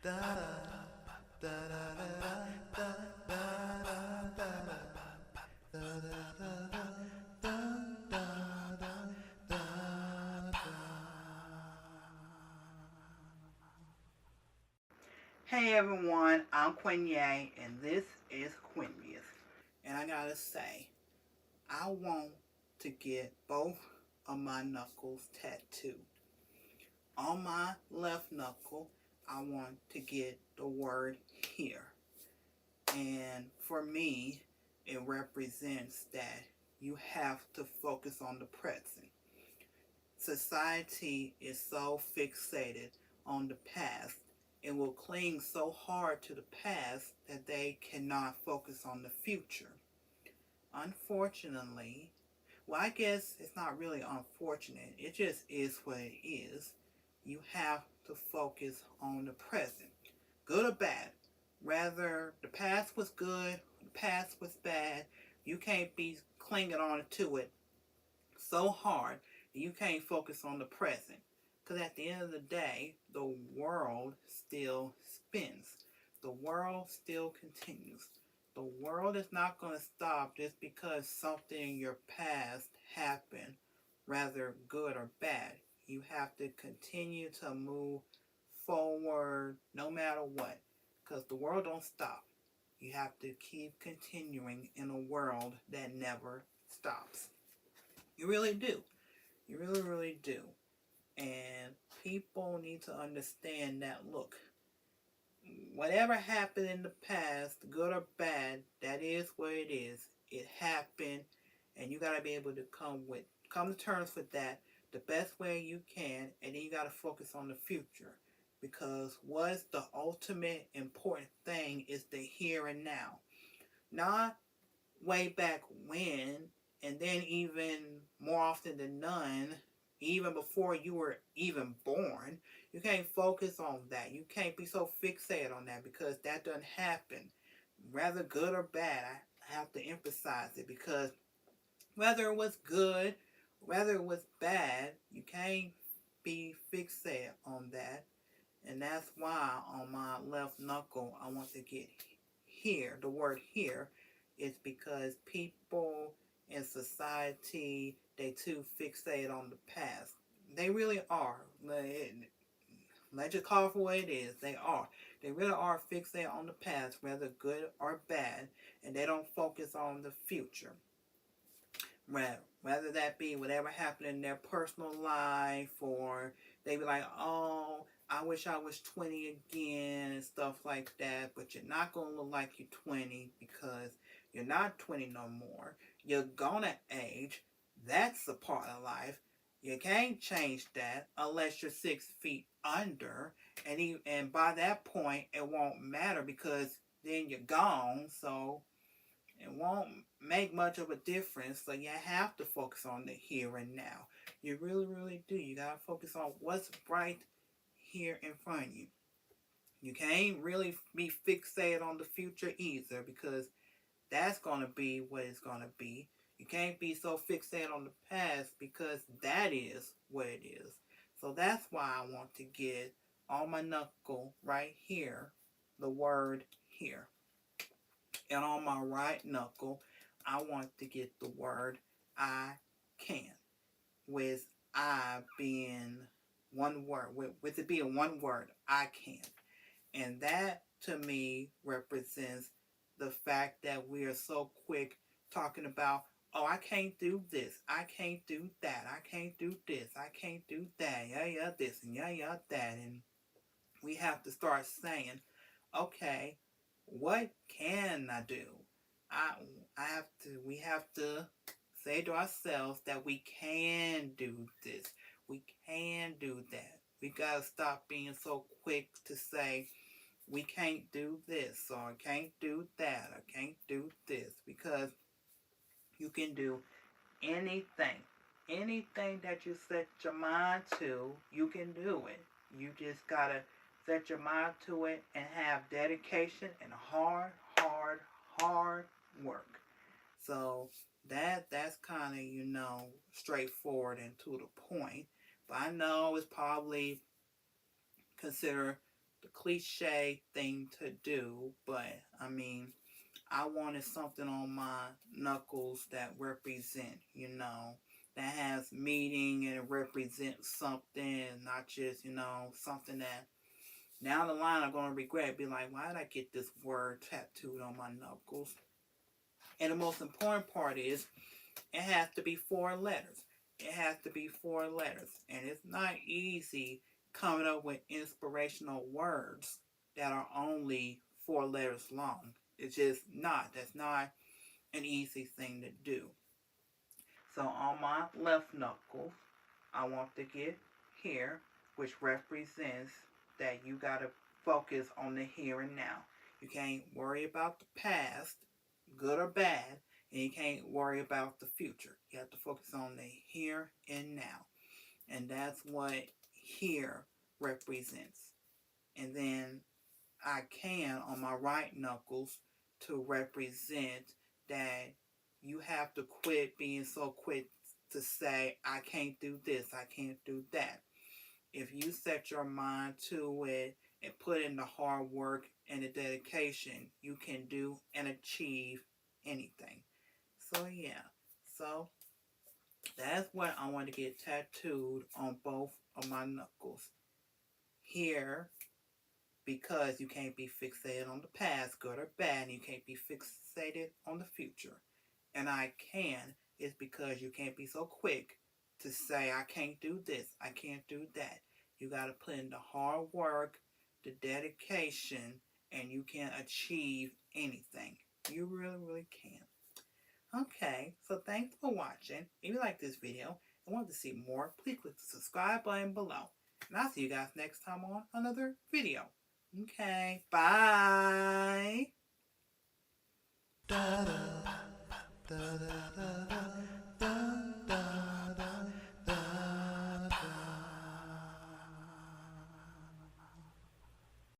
Hey everyone, I'm Quinye and this is Quinius. And I gotta say, I want to get both of my knuckles tattooed. On my left knuckle, I want to get the word here. And for me, it represents that you have to focus on the present. Society is so fixated on the past and will cling so hard to the past that they cannot focus on the future. Unfortunately, well, I guess it's not really unfortunate, it just is what it is. You have to focus on the present, good or bad. Whether the past was good, the past was bad, you can't be clinging on to it so hard that you can't focus on the present. Because at the end of the day, the world still spins. The world still continues. The world is not going to stop just because something in your past happened, rather good or bad. You have to continue to move forward no matter what. Because the world don't stop. You have to keep continuing in a world that never stops. You really do. You really, really do. And people need to understand that, look, whatever happened in the past, good or bad, that is what it is. It happened, and you got to be able to come to terms with that the best way you can, and then you got to focus on the future. Because what's the ultimate important thing is the here and now. Not way back when, and then even more often than none, even before you were even born. You can't focus on that. You can't be so fixated on that because that doesn't happen. Whether good or bad, I have to emphasize it because whether it was good, whether it was bad, you can't be fixated on that. And that's why on my left knuckle, I want to get here, the word here, is because people in society, they too fixate on the past. They really are. Let's just call it for what it is. They are. They really are fixated on the past, whether good or bad, and they don't focus on the future. Whether that be whatever happened in their personal life, or they be like, oh, I wish I was 20 again and stuff like that. But you're not going to look like you're 20 because you're not 20 no more. You're going to age. That's a part of life. You can't change that unless you're 6 feet under. And by that point, it won't matter because then you're gone. So it won't make much of a difference. So you have to focus on the here and now. You really, really do. You got to focus on what's right here in front of you. You can't really be fixated on the future either because that's going to be what it's going to be. You can't be so fixated on the past because that is what it is. So that's why I want to get on my knuckle right here the word here. And on my right knuckle, I want to get the word I can, with I being one word, with it being one word, I can. And that to me represents the fact that we are so quick talking about, oh, I can't do this, I can't do that, I can't do this, I can't do that, yeah, this, and yeah, that. And we have to start saying, okay, what can I do? I, we have to say to ourselves that we can do this. We can do that. We got to stop being so quick to say, we can't do this, or I can't do that, or can't do this, because you can do anything. Anything that you set your mind to, you can do it. You just got to set your mind to it and have dedication and hard work. So that's kind of, straightforward and to the point. But I know it's probably considered the cliche thing to do, but I mean, I wanted something on my knuckles that represent, that has meaning and it represents something, not just, something that down the line I'm going to regret. Be like, why did I get this word tattooed on my knuckles? And the most important part is it has to be 4 letters. It has to be 4 letters. And it's not easy coming up with inspirational words that are only 4 letters long. It's just not. That's not an easy thing to do. So on my left knuckle, I want to get here, which represents that you got to focus on the here and now. You can't worry about the past, good or bad, and you can't worry about the future. You have to focus on the here and now. And that's what here represents. And then I can on my right knuckles to represent that you have to quit being so quick to say, I can't do this, I can't do that. If you set your mind to it and put in the hard work and the dedication, you can do and achieve anything. So, yeah. So, that's what I want to get tattooed on both of my knuckles. Here, because you can't be fixated on the past, good or bad, and you can't be fixated on the future. And I can is because you can't be so quick to say, I can't do this, I can't do that. You got to put in the hard work, the dedication, and you can achieve anything. You really, really can. Okay, so thanks for watching. If you like this video and want to see more, please click the subscribe button below. And I'll see you guys next time on another video. Okay, bye.